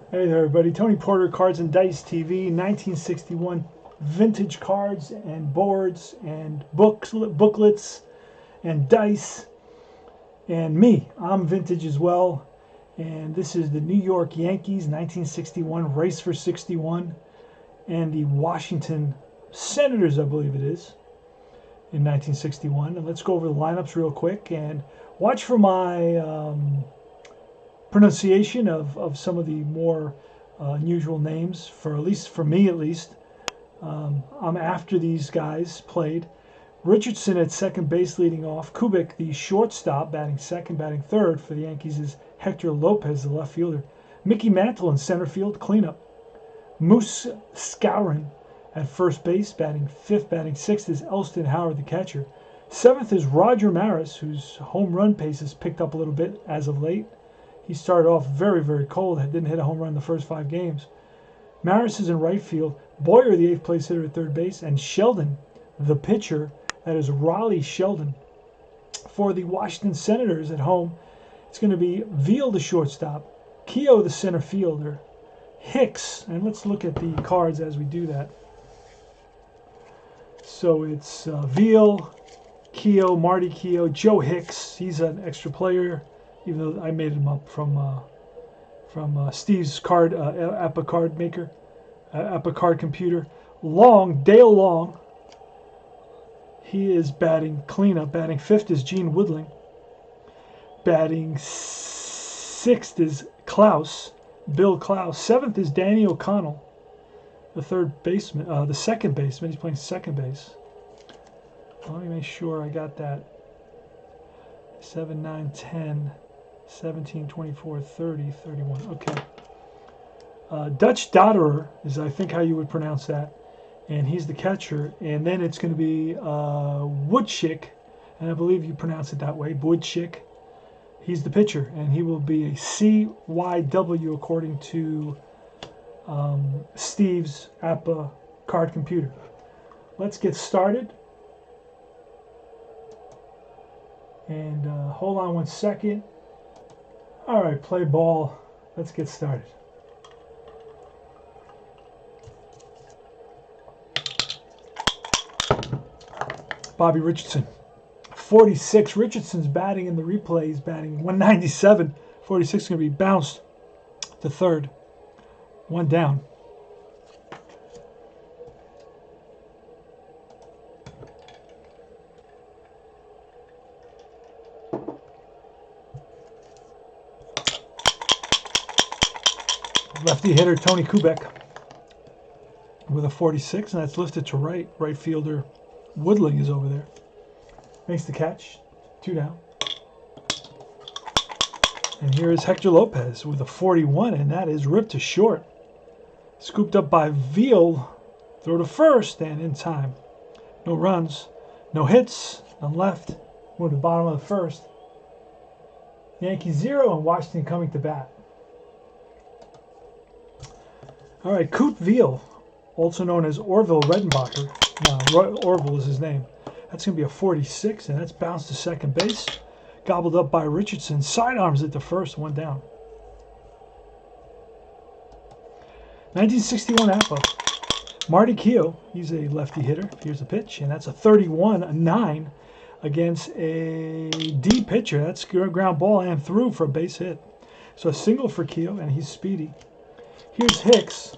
Hey there, everybody. Tony Porter, Cards and Dice TV, 1961 vintage cards and boards and booklets and dice. And me, I'm vintage as well. And this is the New York Yankees, 1961, Race for 61, and the Washington Senators, I believe it is, in 1961. And let's go over the lineups real quick and watch for my pronunciation of some of the more unusual names, for at least for me at least. I'm after these guys played. Richardson at second base leading off. Kubick, the shortstop, batting second. Batting third for the Yankees is Hector Lopez, the left fielder. Mickey Mantle in center field, cleanup. Moose Skowron at first base, batting fifth. Batting sixth is Elston Howard, the catcher. Seventh is Roger Maris, whose home run pace has picked up a little bit as of late. He started off very, very cold. Didn't hit a home run in the first 5 games. Maris is in right field. Boyer, the 8th place hitter, at third base. And Sheldon, the pitcher, that is Raleigh Sheldon. For the Washington Senators at home, it's going to be Veal, the shortstop. Keogh, the center fielder. Hicks, and let's look at the cards as we do that. So it's Veal, Keogh, Marty Keogh, Joe Hicks. He's an extra player, even though I made him up from Steve's card, APBA card maker, APBA card computer. Long, Dale Long. He is batting cleanup. Batting fifth is Gene Woodling. Batting sixth is Klaus, Bill Klaus. Seventh is Danny O'Connell, the third baseman, the second baseman. He's playing second base. Let me make sure I got that. 7, 9, 10. 17, 24, 30, 31. Okay. Dutch Dotterer is, I think, how you would pronounce that. And he's the catcher. And then it's going to be Woodchick. And I believe you pronounce it that way. Woodchick. He's the pitcher. And he will be a CYW according to Steve's APBA card computer. Let's get started. And hold on 1 second. All right, play ball. Let's get started. Bobby Richardson, 46. Richardson's batting in the replay. He's batting 197. 46 is going to be bounced to third. 1 down. Lefty hitter Tony Kubeck with a 46, and that's lifted to right. Right fielder Woodling is over there. Makes the catch. 2 down. And here is Hector Lopez with a 41, and that is ripped to short. Scooped up by Veal. Throw to first, and in time. No runs, no hits, none left. We're at the bottom of the first. Yankees 0 and Washington coming to bat. All right, Coot Veal, also known as Orville Redenbacher. No, Orville is his name. That's going to be a 46, and that's bounced to second base. Gobbled up by Richardson. Sidearms at the first, 1 down. 1961 APBA. Marty Keogh, he's a lefty hitter. Here's a pitch, and that's a 31, a 9 against a D pitcher. That's ground ball and through for a base hit. So a single for Keogh, and he's speedy. Here's Hicks.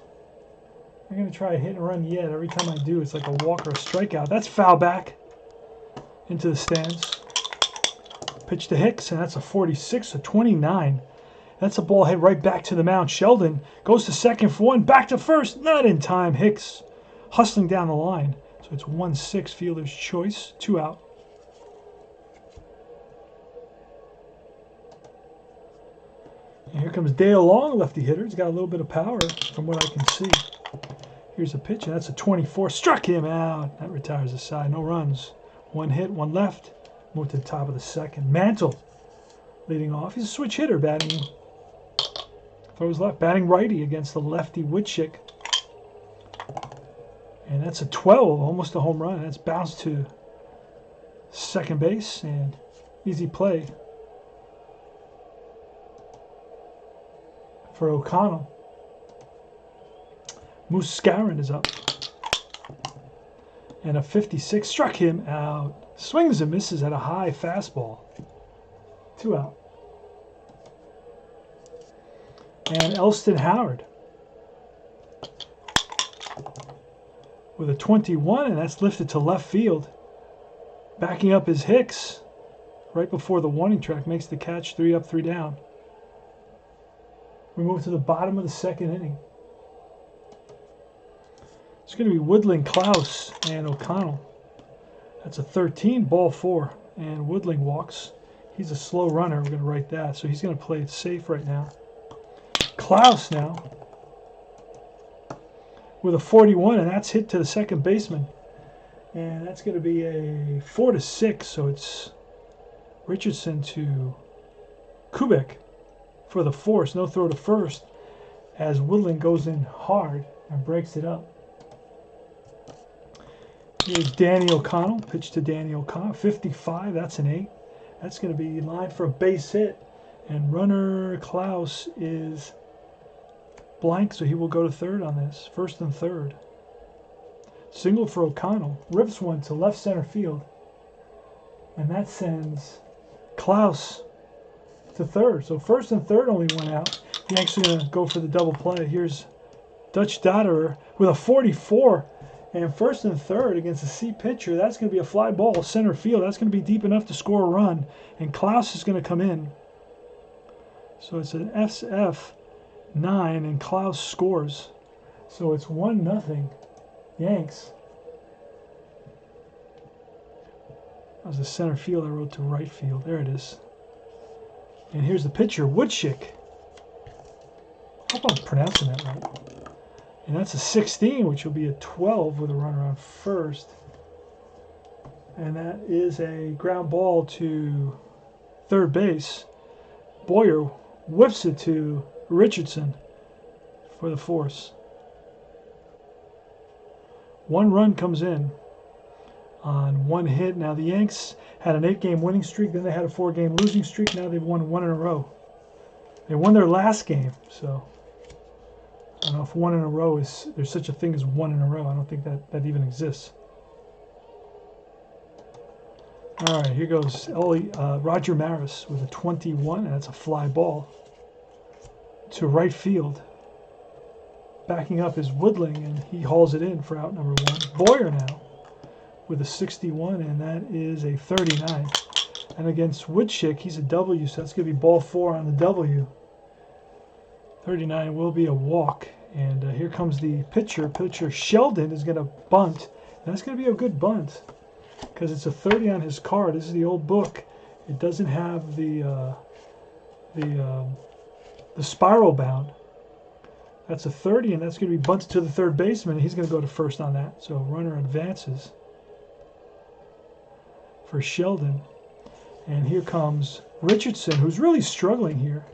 I'm going to try a hit and run yet. Every time I do, it's like a walk or a strikeout. That's foul back into the stands. Pitch to Hicks, and that's a 46, a 29. That's a ball hit right back to the mound. Sheldon goes to second for 1, back to first. Not in time. Hicks hustling down the line. So it's 1-6 fielder's choice. 2 out. And here comes Dale Long, lefty hitter. He's got a little bit of power from what I can see. Here's a pitch, and that's a 24. Struck him out. That retires the side. No runs. 1 hit, 1 left. Move to the top of the second. Mantle leading off. He's a switch hitter, batting. Throws left. Batting righty against the lefty Woodchick. And that's a 12, almost a home run. That's bounced to second base, and easy play for O'Connell. Muscarin is up. And a 56 struck him out. Swings and misses at a high fastball. 2 out. And Elston Howard with a 21, and that's lifted to left field. Backing up is Hicks right before the warning track. Makes the catch. 3 up, 3 down. We move to the bottom of the second inning. It's going to be Woodling, Klaus, and O'Connell. That's a 13, ball 4. And Woodling walks. He's a slow runner. We're going to write that. So he's going to play it safe right now. Klaus now with a 41, and that's hit to the second baseman. And that's going to be a 4-6. So it's Richardson to Kubeck for the force. No throw to first as Woodling goes in hard and breaks it up. Here's Danny O'Connell. Pitch to Danny O'Connell. 55. That's an 8. That's going to be in line for a base hit. And runner Klaus is blank, so he will go to third on this. First and third. Single for O'Connell. Rips one to left center field. And that sends Klaus to third. So first and third only one out. He's actually going to go for the double play. Here's Dutch Dotterer with a 44. And first and third against a C pitcher. That's going to be a fly ball center field. That's going to be deep enough to score a run. And Klaus is going to come in. So it's an SF 9, and Klaus scores. So it's 1-0 Yanks. That was the center field. I wrote to right field. There it is. And here's the pitcher, Woodschick. I hope I'm pronouncing that right. And that's a 16, which will be a 12 with a runner on first. And that is a ground ball to third base. Boyer whips it to Richardson for the force. 1 run comes in on 1 hit. Now the Yanks had an 8-game winning streak. Then they had a 4-game losing streak. Now they've won 1 in a row. They won their last game, so I don't know if 1 in a row is, there's such a thing as 1 in a row. I don't think that even exists. All right, here goes Roger Maris with a 21, and that's a fly ball to right field. Backing up is Woodling, and he hauls it in for out number 1. Boyer now with a 61, and that is a 39. And against Woodschick, he's a W, so that's going to be ball 4 on the W. 39 will be a walk. And here comes the pitcher. Pitcher Sheldon is going to bunt. And that's going to be a good bunt because it's a 30 on his card. This is the old book. It doesn't have the spiral bound. That's a 30, and that's going to be bunted to the third baseman. And he's going to go to first on that. So runner advances for Sheldon. And here comes Richardson, who's really struggling here.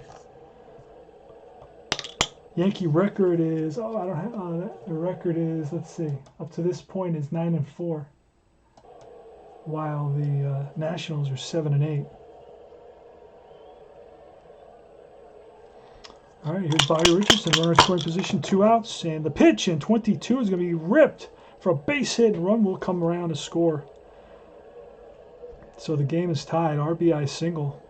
Yankee record is, oh, I don't have, the record is, let's see, up to this point is 9-4, while the Nationals are 7-8. All right, here's Bobby Richardson, runner scoring position, 2 outs, and the pitch in 22 is going to be ripped for a base hit, and run will come around to score. So the game is tied. RBI single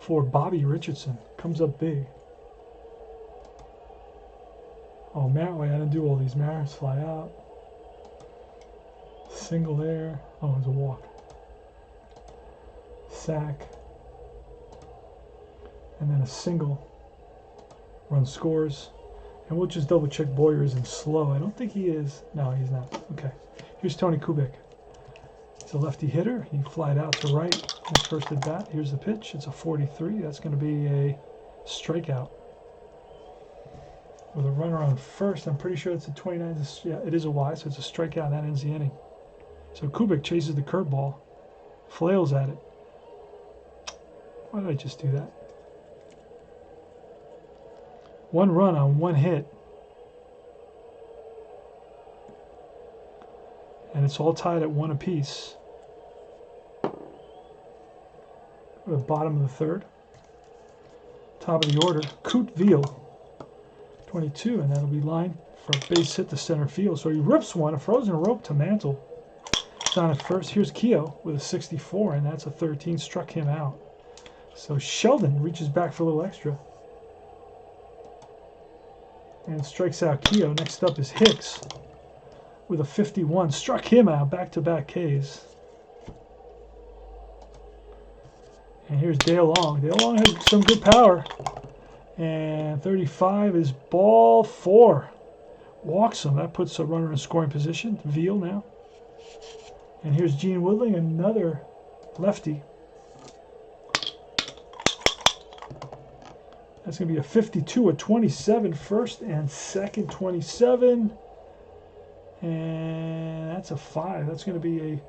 for Bobby Richardson. Comes up big. Oh, wait, I didn't do all these. Maris fly out. Single there. Oh, it's a walk. Sack. And then a single. Run scores. And we'll just double check Boyer isn't slow. I don't think he is. No, he's not. Okay. Here's Tony Kubick. He's a lefty hitter. He flied out to right in his first at bat. Here's the pitch. It's a 43. That's going to be a strikeout. With a runner on first, I'm pretty sure it's a 29. Yeah, it is a Y, so it's a strikeout, and that ends the inning. So Kubick chases the curveball, flails at it. Why did I just do that? 1 run on 1 hit. And it's all tied at 1 apiece. The bottom of the third. Top of the order, Coot Veal. 22, and that'll be line for a base hit to center field. So he rips one, a frozen rope to Mantle. Down at first. Here's Keogh with a 64, and that's a 13. Struck him out. So Sheldon reaches back for a little extra. And strikes out Keogh. Next up is Hicks with a 51. Struck him out. Back-to-back Ks. And here's Dale Long. Dale Long has some good power. And 35 is ball 4. Walks him. That puts a runner in scoring position. Veal now. And here's Gene Woodling, another lefty. That's going to be a 52, a 27, first and second, 27. And that's a 5. That's going to be a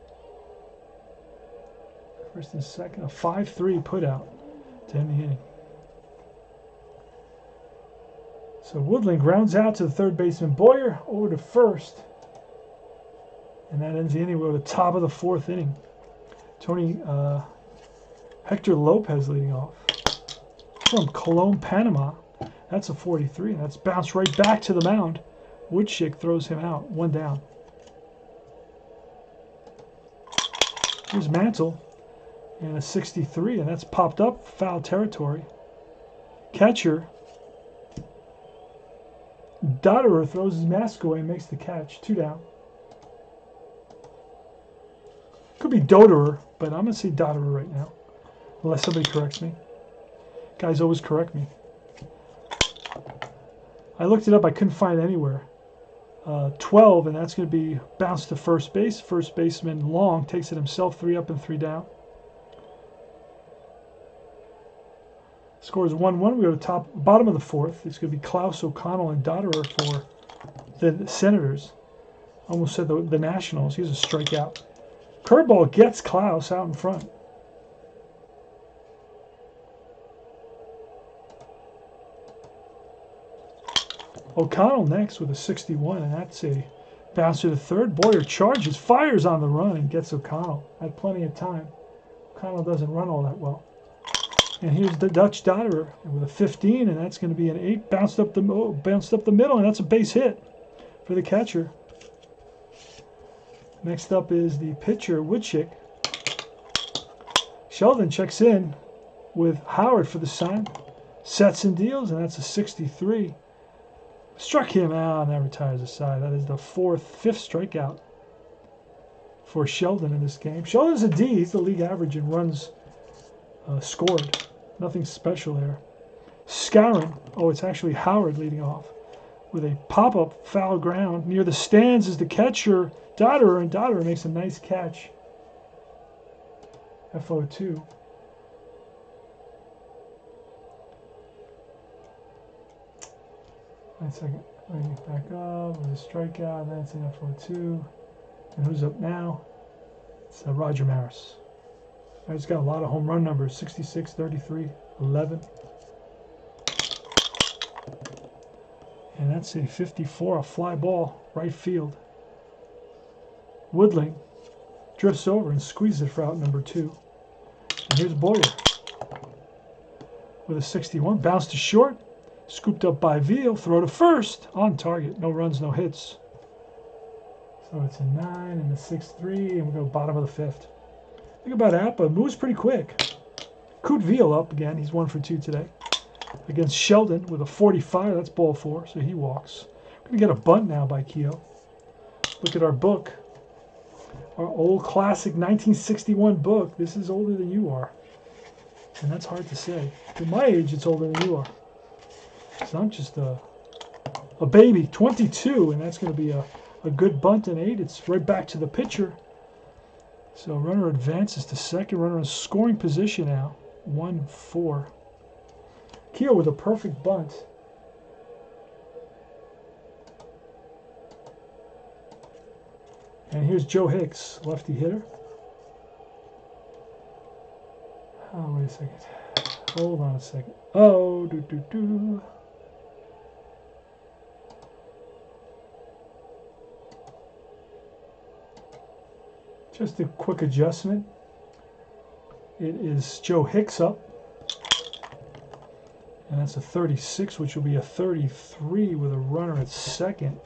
first and second, a 5-3 put out to end the inning. So Woodling grounds out to the third baseman Boyer, over to first. And that ends the inning. We're at the top of the 4th inning. Hector Lopez leading off. From Cologne, Panama. That's a 43. And that's bounced right back to the mound. Woodschick throws him out. 1 down. Here's Mantle. And a 63. And that's popped up. Foul territory. Catcher. Dotterer throws his mask away and makes the catch. 2 down. Could be Doderer, but I'm going to say Dotterer right now. Unless somebody corrects me. Guys always correct me. I looked it up. I couldn't find it anywhere. 12, and that's going to be bounced to first base. First baseman Long takes it himself. 3 up and 3 down. Score is 1-1. We go to bottom of the 4th. It's going to be Klaus, O'Connell, and Dotterer for the Senators. Almost said the Nationals. He's a strikeout. Curveball gets Klaus out in front. O'Connell next with a 61, and that's a bounce to the third. Boyer charges, fires on the run, and gets O'Connell. Had plenty of time. O'Connell doesn't run all that well. And here's the Dutch Dotterer with a 15, and that's going to be an 8. Bounced up the middle, and that's a base hit for the catcher. Next up is the pitcher, Woodschick. Sheldon checks in with Howard for the sign. Sets and deals, and that's a 63. Struck him out, and that retires the side. That is the 5th strikeout for Sheldon in this game. Sheldon's a D. He's the league average in runs scored. Nothing special there. Scouring. Oh, it's actually Howard leading off with a pop-up foul ground. Near the stands is the catcher, Dotterer, and Dotterer makes a nice catch. FO2. 1 second. Let me get back up with a strikeout, and that's an FO2. And who's up now? It's Roger Maris. He's got a lot of home run numbers. 66, 33, 11. And that's a 54, a fly ball, right field. Woodling drifts over and squeezes it for out number 2. And here's Boyer with a 61. Bounce to short. Scooped up by Veal. Throw to first. On target. No runs, no hits. So it's a 9 and a 6-3. And we go bottom of the 5th. Think about APBA. Moves pretty quick. Coot Veal up again. He's 1 for 2 today. Against Sheldon with a 45. That's ball 4. So he walks. We're going to get a bunt now by Keogh. Look at our book. Our old classic 1961 book. This is older than you are. And that's hard to say. At my age, it's older than you are. So I'm just a baby. 22, and that's going to be a good bunt and 8. It's right back to the pitcher. So runner advances to second. Runner in scoring position now. 1-4. Keogh with a perfect bunt. And here's Joe Hicks, lefty hitter. Oh, wait a second. Hold on a second. Oh, do. Just a quick adjustment. It is Joe Hicks up. And that's a 36, which will be a 33 with a runner at second.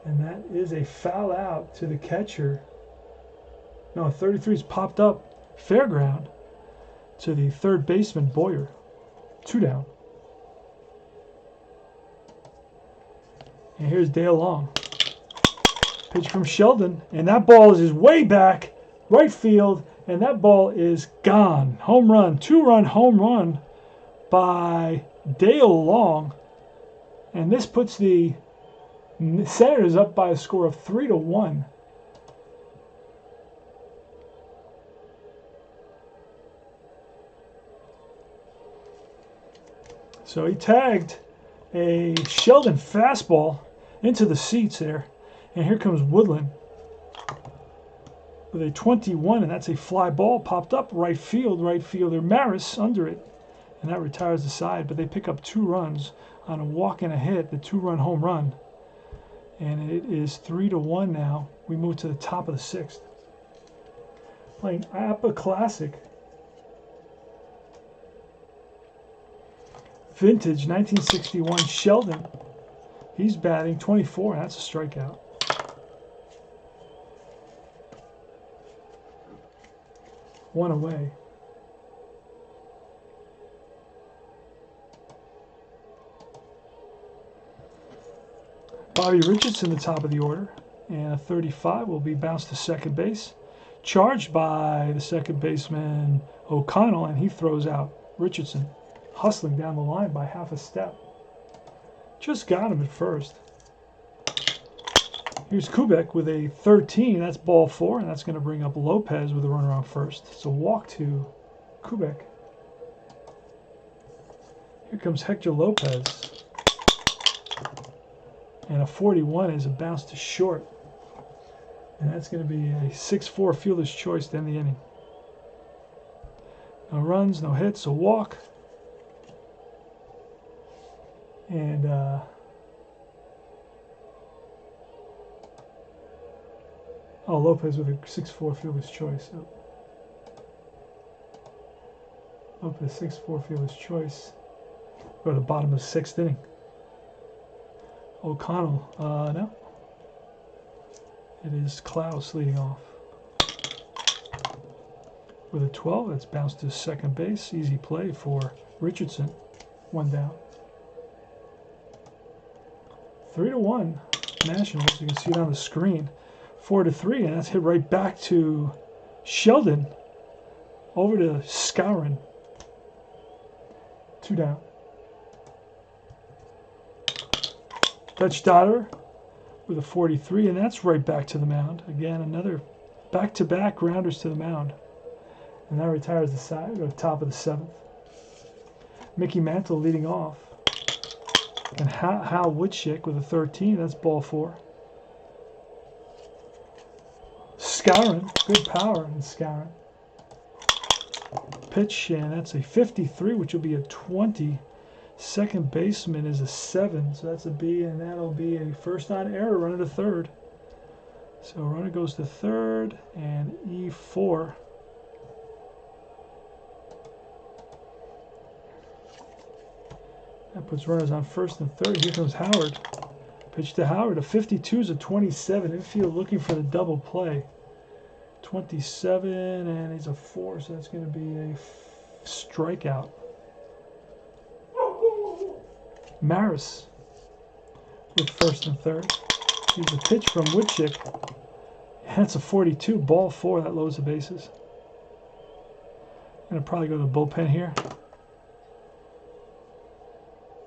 And that is a foul out to the catcher. No, 33 is popped up fair ground to the third baseman, Boyer. 2 down. And here's Dale Long. Pitch from Sheldon. And that ball is way back, right field. And that ball is gone. Home run. 2-run home run by Dale Long. And this puts the Senators up by a score of 3-1. So he tagged a Sheldon fastball into the seats there. And here comes Woodland with a 21, and that's a fly ball popped up right field. Right fielder Maris under it. And that retires the side. But they pick up 2 runs on a walk and a hit, the 2-run home run. And it is 3-1 now. We move to the top of the 6th. Playing APBA Classic. Vintage 1961 Sheldon. He's batting 24, and that's a strikeout. One away. Bobby Richardson, the top of the order, and a 35 will be bounced to second base. Charged by the second baseman O'Connell, and he throws out Richardson, hustling down the line by half a step. Just got him at first. Here's Kubeck with a 13. That's ball 4, and that's going to bring up Lopez with a runner on first. So walk to Kubeck. Here comes Hector Lopez. And a 41 is a bounce to short. And that's going to be a 6-4 fielder's choice to end the inning. No runs, no hits, a walk. And Lopez with a 6-4 fielder's choice. Lopez 6-4 fielder's choice. Go to the bottom of the 6th inning. O'Connell, no. It is Klaus leading off. With a 12, that's bounced to second base. Easy play for Richardson. 1 down. 3-1 Nationals. You can see it on the screen. 4-3, and that's hit right back to Sheldon. Over to Skowron. 2 down. Dutch Dotter with a 43, and that's right back to the mound. Again, another back-to-back grounders to the mound. And that retires the side. Go to the top of the 7th. Mickey Mantle leading off. And Hal Woodchick with a 13. That's ball 4. Skowron, good power in Skowron. Pitch, and that's a 53, which will be a 20. Second baseman is a 7, so that's a B, and that'll be a first on error, runner to third. So runner goes to third, and E4. That puts runners on first and third. Here comes Howard. Pitch to Howard. A 52 is a 27. Infield looking for the double play. 27, and he's a 4, so that's going to be a strikeout. Maris with first and third. Here's a pitch from Woodchick. That's a 42, ball 4. That loads the bases. Gonna probably go to the bullpen here.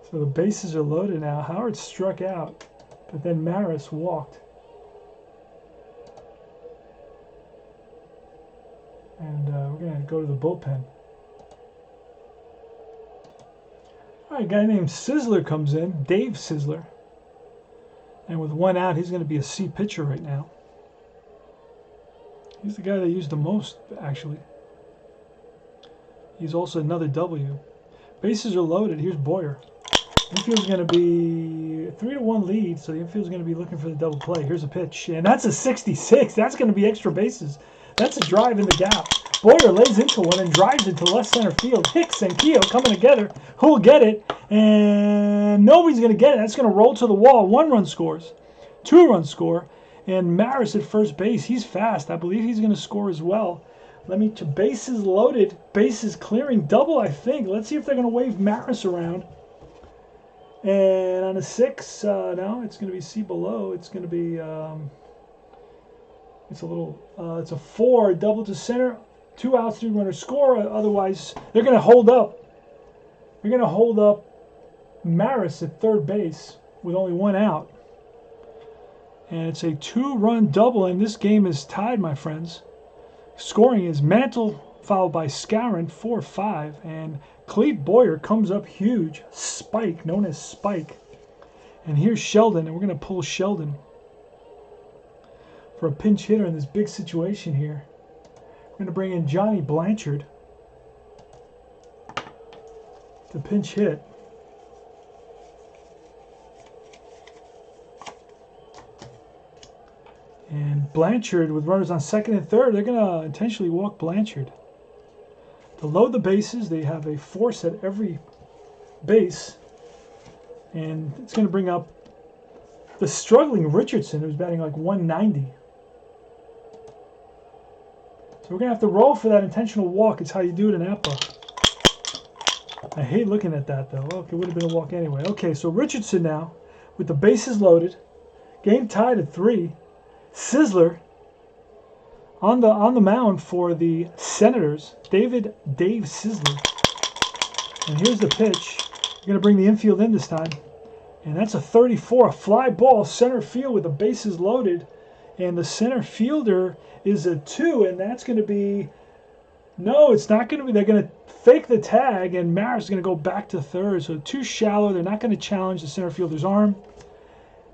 So the bases are loaded now. Howard struck out, but then Maris walked. And we're gonna go to the bullpen. All right, a guy named Sizzler comes in, Dave Sizzler. And with 1 out, he's going to be a C pitcher right now. He's the guy they used the most, actually. He's also another W. Bases are loaded. Here's Boyer. Infield's going to be a 3-1 lead, so the infield's going to be looking for the double play. Here's a pitch, and that's a 66. That's going to be extra bases. That's a drive in the gap. Boyer lays into one and drives it to left center field. Hicks and Keogh coming together. Who'll get it? And nobody's going to get it. That's going to roll to the wall. 1 run scores. 2 run score. And Maris at first base. He's fast. I believe he's going to score as well. Bases loaded. Bases clearing. Double, I think. Let's see if they're going to wave Maris around. And on a 6, no, it's going to be C below. It's going to be, it's a 4, double to center, 2 outs, 3 runners score. Otherwise, they're going to hold up. They're going to hold up Maris at third base with only 1 out. And it's a 2-run double, and this game is tied, my friends. Scoring is Mantle followed by Scarron, 4-5, and Clete Boyer comes up huge. Spike, known as Spike. And here's Sheldon, and we're going to pull Sheldon for a pinch hitter in this big situation here. We're going to bring in Johnny Blanchard to pinch hit. And Blanchard, with runners on second and third, they're going to intentionally walk Blanchard. To load the bases, they have a force at every base. And it's going to bring up the struggling Richardson, who's batting like 190. So we're going to have to roll for that intentional walk. It's how you do it in APBA. I hate looking at that, though. Okay, it would have been a walk anyway. Okay, so Richardson now, with the bases loaded. Game tied at 3. Sizzler on the mound for the Senators, Dave Sizzler. And here's the pitch. We're going to bring the infield in this time. And that's a 34, a fly ball, center field with the bases loaded. And the center fielder is a 2, and that's going to be... No, it's not going to be. They're going to fake the tag, and Maris is going to go back to third. So too shallow. They're not going to challenge the center fielder's arm.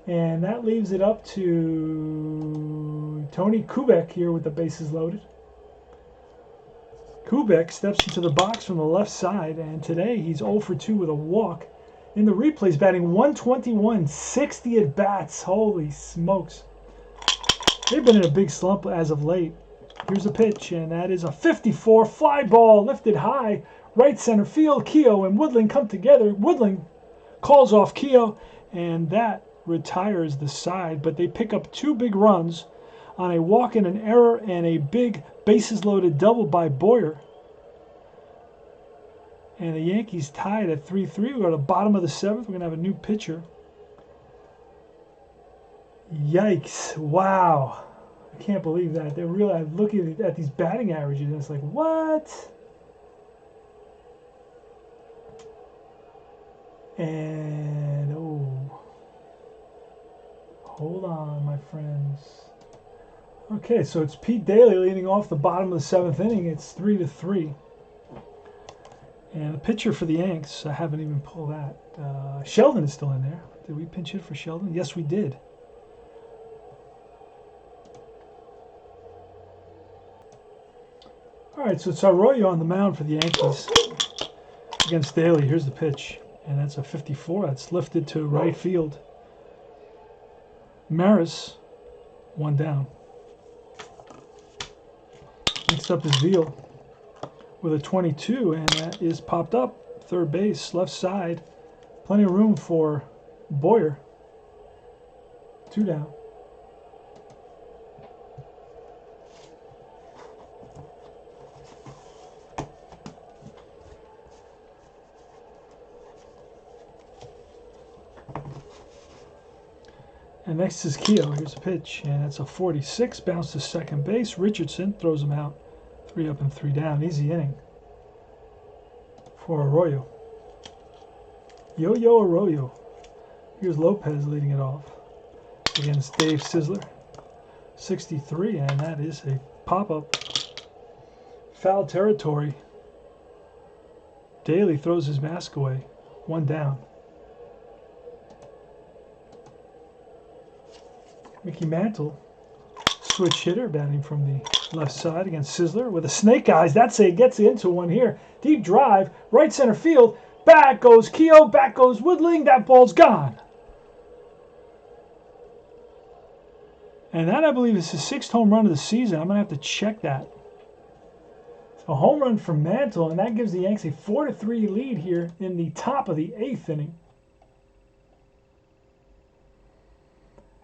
And that leaves it up to Tony Kubeck here with the bases loaded. Kubeck steps into the box from the left side, and today he's 0 for 2 with a walk. In the replays, batting 121, 60 at bats. Holy smokes. They've been in a big slump as of late. Here's a pitch, and that is a 54 fly ball lifted high, right center field. Keogh and Woodling come together. Woodling calls off Keogh, and that retires the side, but they pick up 2 big runs on a walk and an error and a big bases loaded double by Boyer. And the Yankees tied at 3-3. We go to the bottom of the 7th. We're going to have a new pitcher. Yikes. Wow. I can't believe that. They're really, I'm looking at these batting averages, and it's like, what? And, oh. Hold on, my friends. Okay, so it's Pete Daly leading off the bottom of the 7th inning. It's 3-3. And the pitcher for the Yanks, I haven't even pulled that. Sheldon is still in there. Did we pinch hit for Sheldon? Yes, we did. All right, so it's Arroyo on the mound for the Yankees against Daly. Here's the pitch, and that's a 54. That's lifted to right field. Maris, 1 down. Next up is Veal with a 22, and that is popped up. Third base, left side. Plenty of room for Boyer. 2 down. And next is Keogh. Here's a pitch, and it's a 46. Bounce to second base. Richardson throws him out. 3 up and 3 down. Easy inning for Arroyo. Yo-Yo Arroyo. Here's Lopez leading it off against Dave Sizzler. 63, and that is a pop-up. Foul territory. Daly throws his mask away. 1 down. Mickey Mantle, switch hitter, batting from the left side against Sizzler with a snake eyes. That's it. Gets into one here. Deep drive, right center field. Back goes Keogh, back goes Woodling. That ball's gone. And that, I believe, is his 6th home run of the season. I'm going to have to check that. A home run from Mantle, and that gives the Yanks a 4-3 lead here in the top of the 8th inning.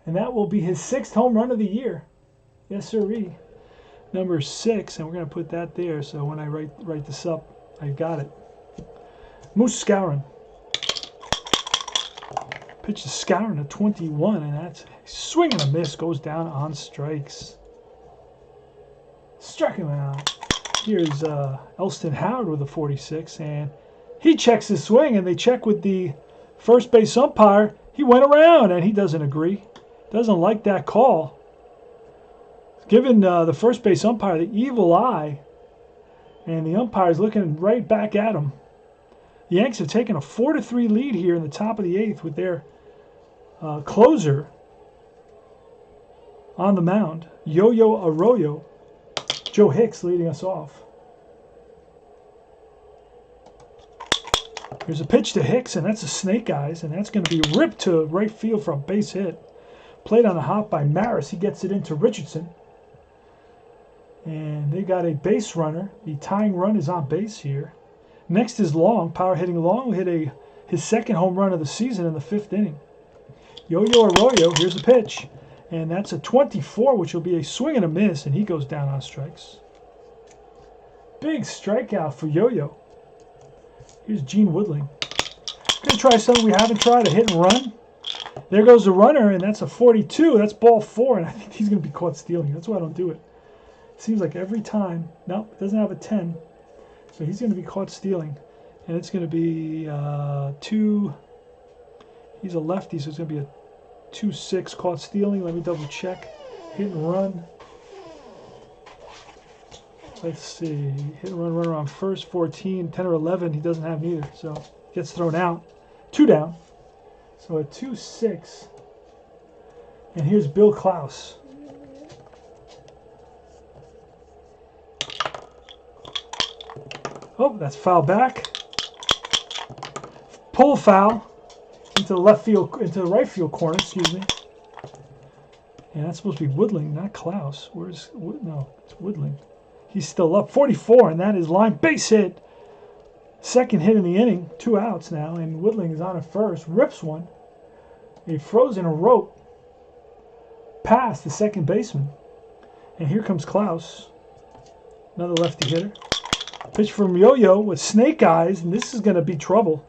And that will be his 6th home run of the year. Yes, sirree. Number 6, and we're going to put that there, so when I write this up, I got it. Moose Skowron. Pitch to Skowron at 21, and that's a swing and a miss. Goes down on strikes. Struck him out. Here's Elston Howard with a 46, and he checks his swing, and they check with the first base umpire. He went around, and he doesn't agree. Doesn't like that call. Giving the first base umpire the evil eye, and the umpire's looking right back at him. The Yanks have taken a 4-3 lead here in the top of the 8th with their closer on the mound, Yo-Yo Arroyo. Joe Hicks leading us off. Here's a pitch to Hicks, and that's a snake eyes, and that's going to be ripped to right field for a base hit. Played on a hop by Maris. He gets it into Richardson. And they got a base runner. The tying run is on base here. Next is Long, power hitting Long, who hit his 2nd home run of the season in the 5th inning. Yo-Yo Arroyo, here's a pitch. And that's a 24, which will be a swing and a miss, and he goes down on strikes. Big strikeout for Yo-Yo. Here's Gene Woodling. Going to try something we haven't tried, a hit and run. There goes the runner, and that's a 42. That's ball 4, and I think he's going to be caught stealing. That's why I don't do it. It seems like every time. Nope, it doesn't have a 10. So he's going to be caught stealing. And it's going to be 2. He's a lefty, so it's going to be a 2-6 caught stealing. Let me double check. Hit and run. Let's see. Hit and run, runner on first, 14, 10 or 11. He doesn't have neither, so gets thrown out. 2 down. So a 2-6. And here's Bill Klaus. Oh, that's foul back. Pull foul into the into the right field corner, excuse me. And that's supposed to be Woodling, not Klaus. No, it's Woodling. He's still up. 44, and that is line base hit. 2nd hit in the inning. 2 outs now, and Woodling is on at first. Rips one. A frozen rope past the 2nd baseman. And here comes Klaus. Another lefty hitter. Pitch from Yo-Yo with snake eyes, and this is going to be trouble.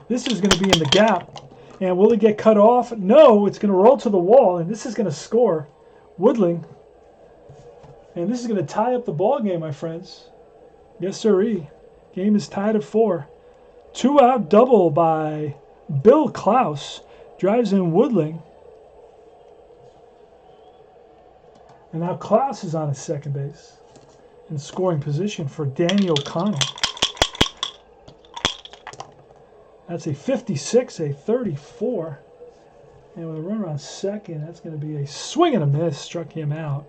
This is going to be in the gap. And will it get cut off? No, it's going to roll to the wall, and this is going to score Woodling. And this is going to tie up the ball game, my friends. Yes, sirree. Game is tied at 4. 2-out double by Bill Klaus. Drives in Woodling. And now Klaus is on his 2nd base in scoring position for Danny O'Connell. That's a 56, a 34. And with a runner on 2nd, that's going to be a swing and a miss. Struck him out.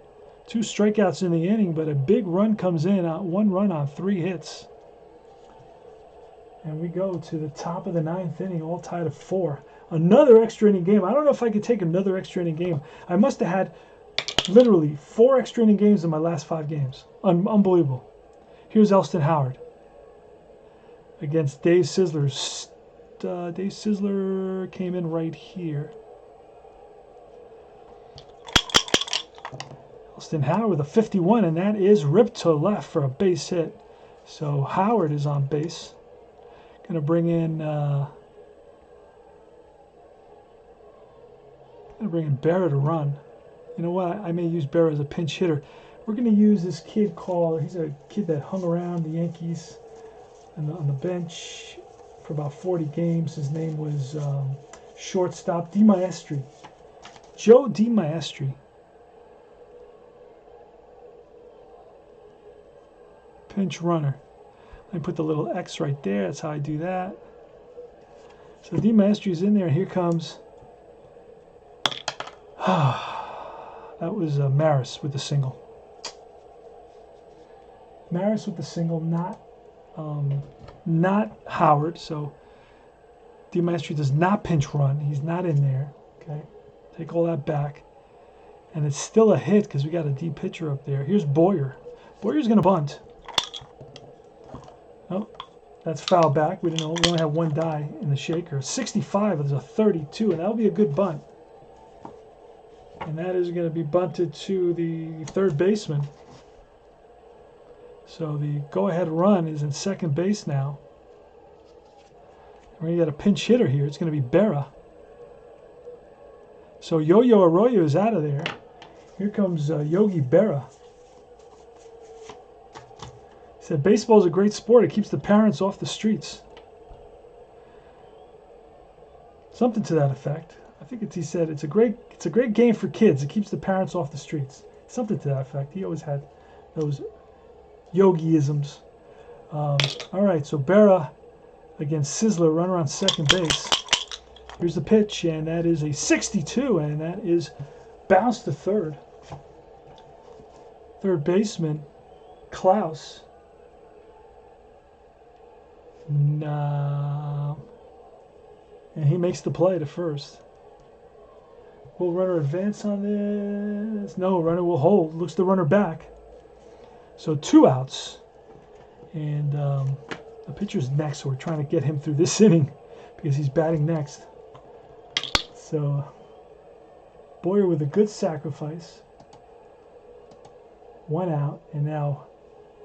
2 strikeouts in the inning, but a big run comes in. 1 run on 3 hits. And we go to the top of the 9th inning, all tied at 4. Another extra inning game. I don't know if I could take another extra inning game. I must have had literally 4 extra inning games in my last 5 games. Unbelievable. Here's Elston Howard against Dave Sizzlers. Dave Sizzler came in right here. Elston Howard with a 51, and that is ripped to left for a base hit. So Howard is on base. Going to bring in Barrett to run. You know what? I may use Barrett as a pinch hitter. We're going to use this kid called, he's a kid that hung around the Yankees on the bench for about 40 games. His name was shortstop DiMaestri. Joe DiMaestri. Pinch runner. Let me put the little X right there. That's how I do that. So DiMaestri's in there. Here comes. That was Maris with the single. Maris with the single, not Howard. So DiMaestri does not pinch run. He's not in there. Okay, take all that back, and it's still a hit because we got a deep pitcher up there. Here's Boyer. Boyer's gonna bunt. Oh, that's foul back. We didn't know. We only have one die in the shaker. 65 is a 32, and that'll be a good bunt. And that is going to be bunted to the third baseman. So the go-ahead run is in second base now. We're going to get a pinch hitter here. It's going to be Berra. So Yo-Yo Arroyo is out of there. Here comes Yogi Berra. He said, baseball is a great sport. It keeps the parents off the streets. Something to that effect. I think he said it's a great game for kids. It keeps the parents off the streets. Something to that effect. He always had those yogi-isms. All right, so Berra against Sizzler, runner on second base. Here's the pitch, and that is a 62, and that is bounced to third. Third baseman, Klaus. No. And he makes the play to first. Will runner advance on this? No, runner will hold. Looks the runner back. So 2 outs. And the pitcher's next, so we're trying to get him through this inning because he's batting next. So Boyer with a good sacrifice. 1 out, and now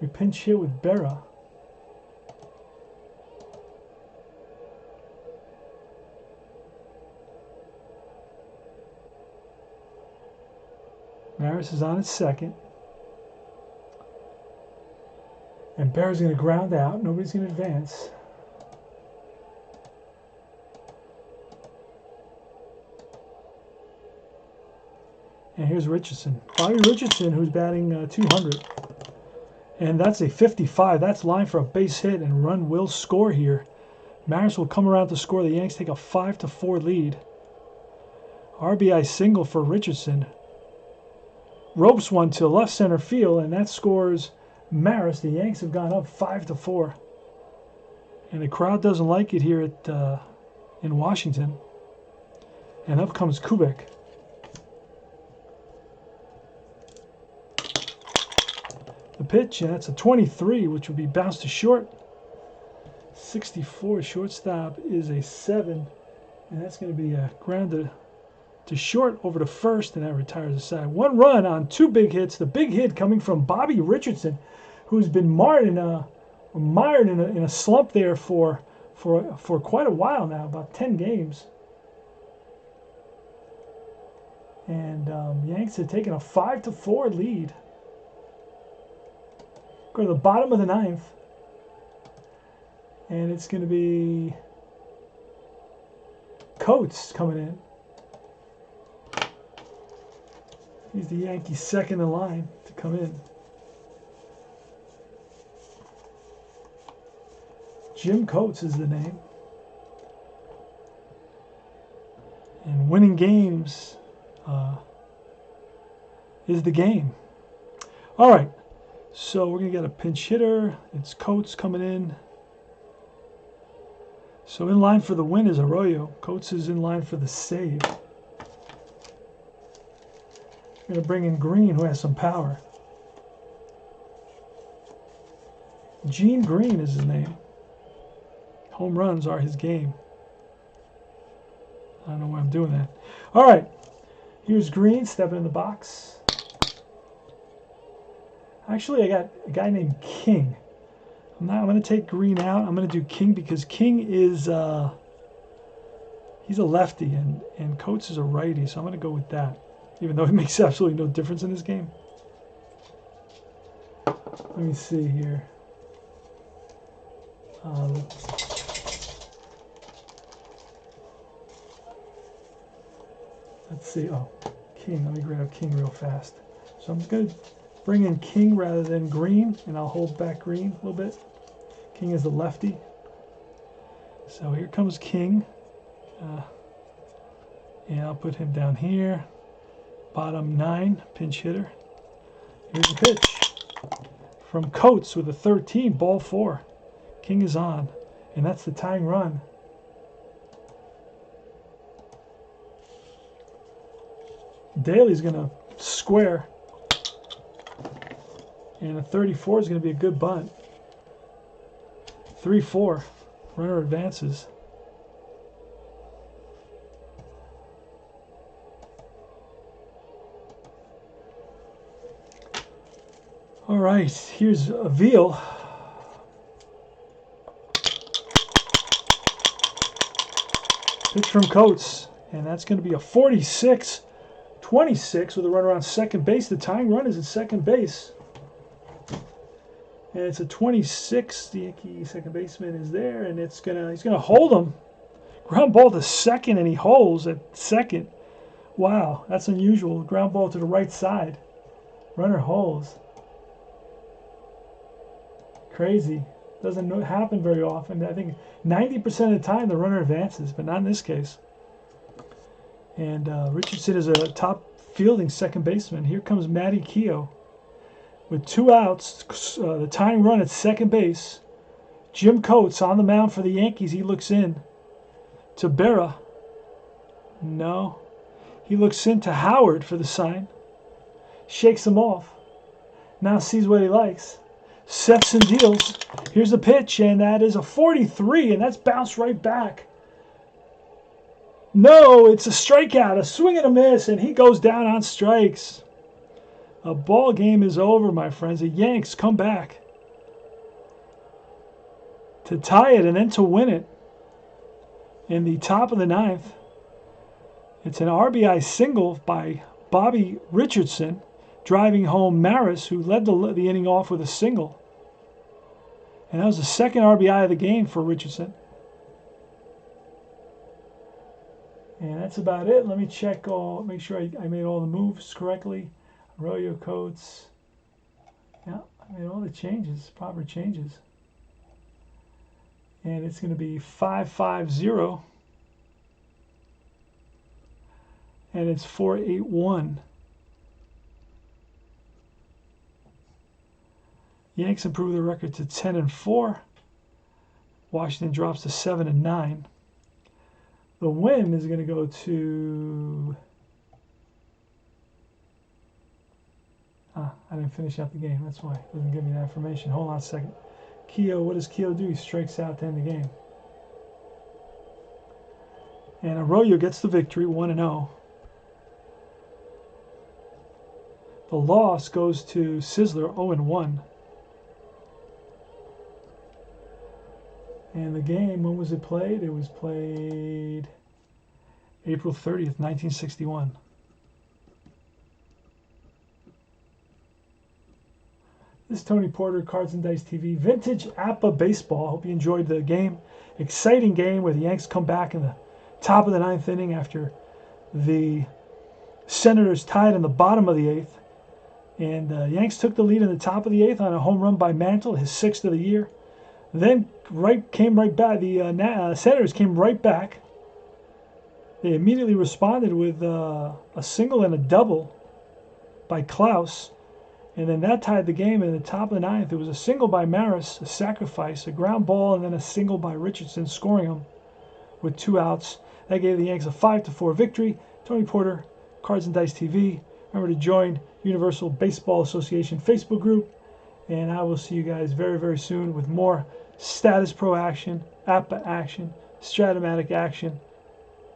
we pinch hit with Berra. Maris is on at second. And Berra's going to ground out. Nobody's going to advance. And here's Richardson. Bobby Richardson, who's batting 200. And that's a 55. That's line for a base hit, and run will score here. Maris will come around to score. The Yanks take a 5-4 lead. RBI single for Richardson. Ropes one to left center field, and that scores Maris. The Yanks have gone up 5-4. And the crowd doesn't like it here in Washington. And up comes Kubeck. The pitch, and that's a 23, which will be bounced to short. 64 shortstop is a 7, and that's going to be a grounded to short over to first, and that retires the side. 1 run on 2 big hits. The big hit coming from Bobby Richardson, who's been mired in a slump there for quite a while now, about 10 games. And Yanks have taken a 5-4 lead. Go to the bottom of the 9th, and it's going to be Coates coming in. He's the Yankees' second in line to come in. Jim Coates is the name. And winning games is the game. All right. So we're going to get a pinch hitter. It's Coates coming in. So in line for the win is Arroyo. Coates is in line for the save. We're going to bring in Green, who has some power. Gene Green is his name. Home runs are his game. I don't know why I'm doing that. All right. Here's Green stepping in the box. Actually, I got a guy named King. I'm going to take Green out. I'm going to do King because King is he's a lefty and Coates is a righty, so I'm going to go with that, even though it makes absolutely no difference in this game. Let me see here. Let's see. Oh, King. Let me grab King real fast. So I'm going to bring in King rather than Green, and I'll hold back Green a little bit. King is the lefty. So here comes King. And I'll put him down here. Bottom 9, pinch hitter. Here's the pitch. From Coates with a 13, ball 4. King is on. And that's the tying run. Daly's going to square. And a 34 is going to be a good bunt. 3-4. Runner advances. All right, here's a Veal. Pitch from Coates, and that's going to be a 46-26 with a runner on second base. The tying run is at second base. And it's a 26. The Yankee second baseman is there, and he's gonna hold him. Ground ball to second, and he holds at second. Wow, that's unusual. Ground ball to the right side. Runner holds. Crazy. Doesn't happen very often. I think 90% of the time the runner advances, but not in this case. And Richardson is a top fielding second baseman. Here comes Matty Keough. With 2 outs, the tying run at second base. Jim Coates on the mound for the Yankees. He looks in to Berra. No. He looks in to Howard for the sign. Shakes him off. Now sees what he likes. Sets and deals. Here's the pitch, and that is a 43, and that's bounced right back. No, it's a strikeout, a swing and a miss, and he goes down on strikes. A ball game is over, my friends. The Yanks come back to tie it and then to win it in the top of the 9th. It's an RBI single by Bobby Richardson, driving home Maris, who led the inning off with a single. And that was the second RBI of the game for Richardson. And that's about it. Let me check make sure I made all the moves correctly. Arroyo, Coates. Yeah, I made all the changes, proper changes. And it's going to be 5-5-0. And it's 4-8-1. Yanks improve their record to 10-4. Washington drops to 7-9. The win is going to go to... I didn't finish out the game. That's why it doesn't give me that information. Hold on a second. Keough, what does Keough do? He strikes out to end the game. And Arroyo gets the victory, 1-0. The loss goes to Sizzler, 0-1. And the game, when was it played? It was played April 30th, 1961. This is Tony Porter, Cards and Dice TV. Vintage APBA baseball. Hope you enjoyed the game. Exciting game where the Yanks come back in the top of the 9th inning after the Senators tied in the bottom of the 8th. And Yanks took the lead in the top of the 8th on a home run by Mantle, his 6th of the year. Then came right back. The Senators came right back. They immediately responded with a single and a double by Klaus. And then that tied the game in the top of the 9th. It was a single by Maris, a sacrifice, a ground ball, and then a single by Richardson, scoring him with 2 outs. That gave the Yanks a 5-4 victory. Tony Porter, Cards and Dice TV. Remember to join Universal Baseball Association Facebook group. And I will see you guys very, very soon with more Status Pro action, APBA action, Stratomatic action,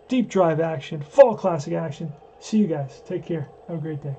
Deep Drive action, Fall Classic action. See you guys. Take care. Have a great day.